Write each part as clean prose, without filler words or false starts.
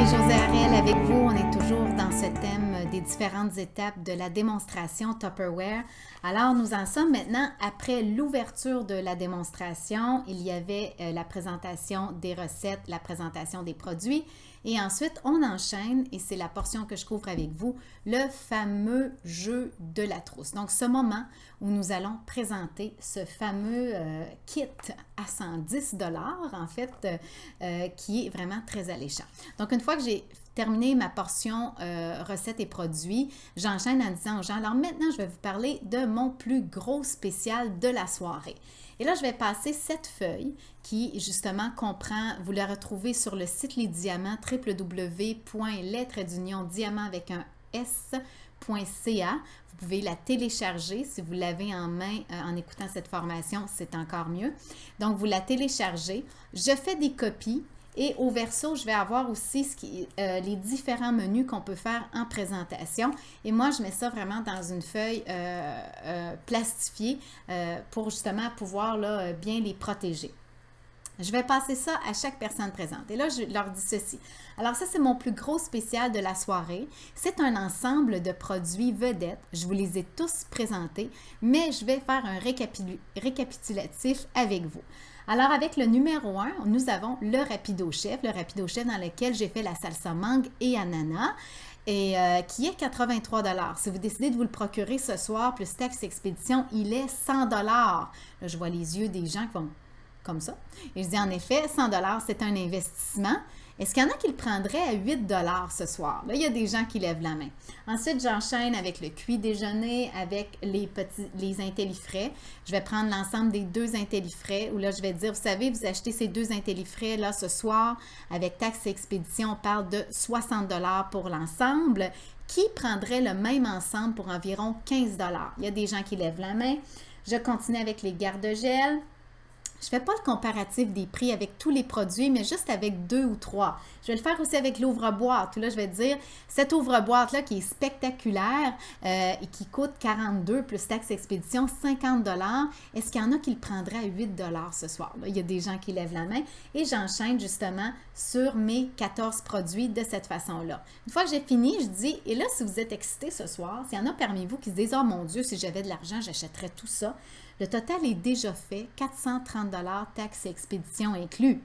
José Harel avec vous. On est toujours dans ce thème des différentes étapes de la démonstration Tupperware. Alors, nous en sommes maintenant après l'ouverture de la démonstration. Il y avait la présentation des recettes, la présentation des produits. Et ensuite, on enchaîne, et c'est la portion que je couvre avec vous, le fameux jeu de la trousse. Donc, ce moment où nous allons présenter ce fameux kit à 110 $ en fait, qui est vraiment très alléchant. Donc, une fois que j'ai terminé ma portion recettes et produits, j'enchaîne en disant aux gens, alors maintenant, je vais vous parler de mon plus gros spécial de la soirée. Et là, je vais passer cette feuille qui, justement, comprend, vous la retrouvez sur le site Les Diamants, www.les-diamants avec un s.ca. Vous pouvez la télécharger si vous l'avez en main en écoutant cette formation, c'est encore mieux. Donc, vous la téléchargez. Je fais des copies. Et au verso, je vais avoir aussi les différents menus qu'on peut faire en présentation. Et moi, je mets ça vraiment dans une feuille plastifiée pour justement pouvoir là, bien les protéger. Je vais passer ça à chaque personne présente. Et là, je leur dis ceci. Alors ça, c'est mon plus gros spécial de la soirée. C'est un ensemble de produits vedettes. Je vous les ai tous présentés, mais je vais faire un récapitulatif avec vous. Alors, avec le numéro 1, nous avons le Rapido Chef dans lequel j'ai fait la salsa mangue et ananas, et qui est 83 $. Si vous décidez de vous le procurer ce soir, plus taxe expédition, il est 100 $. Là, je vois les yeux des gens qui vont comme ça. Et je dis en effet, 100 $, c'est un investissement. Est-ce qu'il y en a qui le prendraient à 8 $ ce soir? Là, il y a des gens qui lèvent la main. Ensuite, j'enchaîne avec le cuit déjeuner, avec les intellifrais. Je vais prendre l'ensemble des 2 intellifrais où là, je vais dire, vous savez, vous achetez ces 2 intellifrais là ce soir avec taxe et expédition, on parle de 60 $ pour l'ensemble. Qui prendrait le même ensemble pour environ 15 $? Il y a des gens qui lèvent la main. Je continue avec les garde-gel. Je ne fais pas le comparatif des prix avec tous les produits, mais juste avec 2 ou 3. Je vais le faire aussi avec l'ouvre-boîte. Là, je vais dire, cette ouvre-boîte-là qui est spectaculaire et qui coûte 42 plus taxe expédition, 50 $. Est-ce qu'il y en a qui le prendraient à 8 $ ce soir? Là, il y a des gens qui lèvent la main et j'enchaîne justement sur mes 14 produits de cette façon-là. Une fois que j'ai fini, je dis, et là, si vous êtes excités ce soir, s'il y en a parmi vous qui se disent, oh mon Dieu, si j'avais de l'argent, j'achèterais tout ça. Le total est déjà fait, 430 $, taxes et expédition inclus.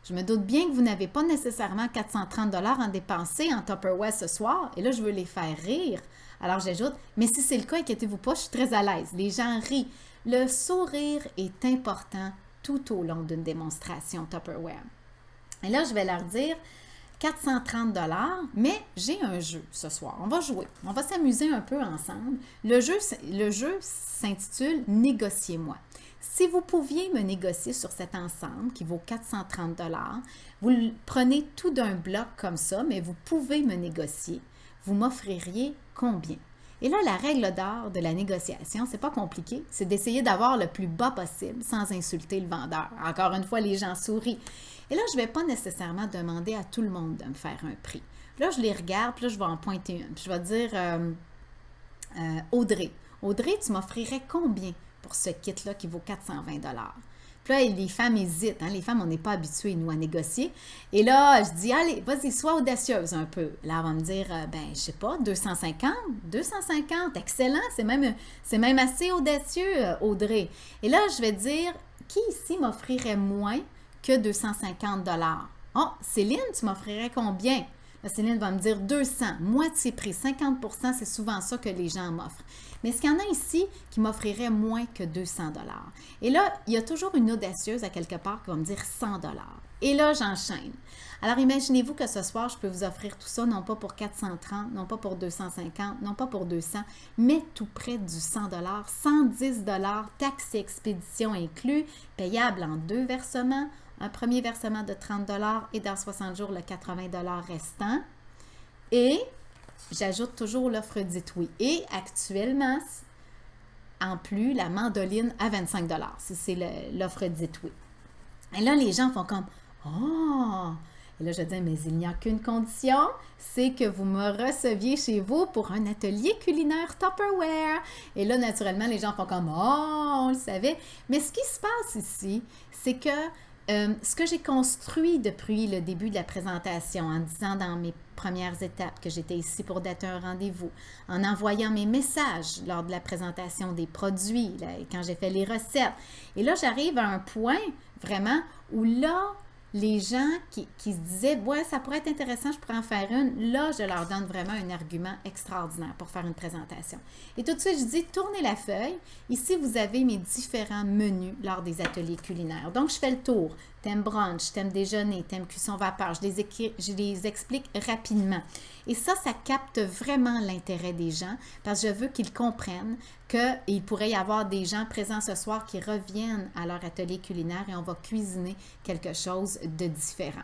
Je me doute bien que vous n'avez pas nécessairement 430 $ en dépenser en Tupperware ce soir, et là, je veux les faire rire. Alors, j'ajoute, mais si c'est le cas, inquiétez-vous pas, je suis très à l'aise. Les gens rient. Le sourire est important tout au long d'une démonstration Tupperware. Et là, je vais leur dire, 430 $, mais j'ai un jeu ce soir. On va jouer. On va s'amuser un peu ensemble. Le jeu s'intitule « Négociez-moi ». Si vous pouviez me négocier sur cet ensemble qui vaut 430 $, vous le prenez tout d'un bloc comme ça, mais vous pouvez me négocier. Vous m'offririez combien? Et là, la règle d'or de la négociation, c'est pas compliqué, c'est d'essayer d'avoir le plus bas possible sans insulter le vendeur. Encore une fois, les gens sourient. Et là, je ne vais pas nécessairement demander à tout le monde de me faire un prix. Là, je les regarde, puis là, je vais en pointer une. Puis je vais dire, Audrey. Audrey, tu m'offrirais combien pour ce kit-là qui vaut 420 $? Puis là, les femmes hésitent. Hein? Les femmes, on n'est pas habitués, nous, à négocier. Et là, je dis, allez, vas-y, sois audacieuse un peu. Là, elle va me dire, ben, je sais pas, 250? 250, excellent, c'est même assez audacieux, Audrey. Et là, je vais dire, qui ici m'offrirait moins que 250 $? Oh, Céline, tu m'offrirais combien? Là, Céline va me dire 200, moitié prix, 50 %, c'est souvent ça que les gens m'offrent. Mais est-ce qu'il y en a ici qui m'offrirait moins que 200 $? Et là, il y a toujours une audacieuse à quelque part qui va me dire 100 $. Et là, j'enchaîne. Alors, imaginez-vous que ce soir, je peux vous offrir tout ça, non pas pour 430, non pas pour 250, non pas pour 200, mais tout près du 100 $, 110 $, taxes et expédition inclus, payable en 2 versements, un premier versement de 30 $ et dans 60 jours, le 80 $ restant. Et j'ajoute toujours l'offre dite oui. Et actuellement, en plus, la mandoline à 25 $, si c'est l'offre dite oui. Et là, les gens font comme « Oh! » Et là, je dis « Mais il n'y a qu'une condition, c'est que vous me receviez chez vous pour un atelier culinaire Tupperware. » Et là, naturellement, les gens font comme « Oh! » On le savait. Mais ce qui se passe ici, c'est que ce que j'ai construit depuis le début de la présentation, en disant dans mes premières étapes que j'étais ici pour dater un rendez-vous, en envoyant mes messages lors de la présentation des produits, là, quand j'ai fait les recettes. Et là, j'arrive à un point vraiment où là, les gens qui se disaient « Ouais, ça pourrait être intéressant, je pourrais en faire une », là, je leur donne vraiment un argument extraordinaire pour faire une présentation. Et tout de suite, je dis « Tournez la feuille. Ici, vous avez mes différents menus lors des ateliers culinaires. » Donc, je fais le tour. Thème brunch, thème déjeuner, thème cuisson vapeur. Je les explique rapidement. Et ça capte vraiment l'intérêt des gens parce que je veux qu'ils comprennent qu'il pourrait y avoir des gens présents ce soir qui reviennent à leur atelier culinaire et on va cuisiner quelque chose de différent.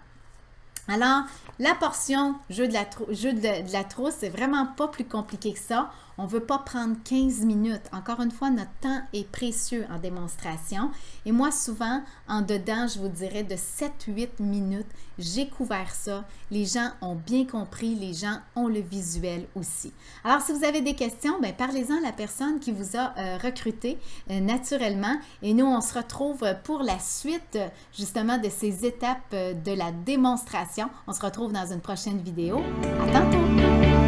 Alors, la portion jeu de la trousse, c'est vraiment pas plus compliqué que ça. On ne veut pas prendre 15 minutes. Encore une fois, notre temps est précieux en démonstration. Et moi, souvent, en dedans, je vous dirais de 7-8 minutes, j'ai couvert ça. Les gens ont bien compris, les gens ont le visuel aussi. Alors, si vous avez des questions, bien, parlez-en à la personne qui vous a recruté naturellement. Et nous, on se retrouve pour la suite, justement, de ces étapes de la démonstration. On se retrouve dans une prochaine vidéo. À tantôt!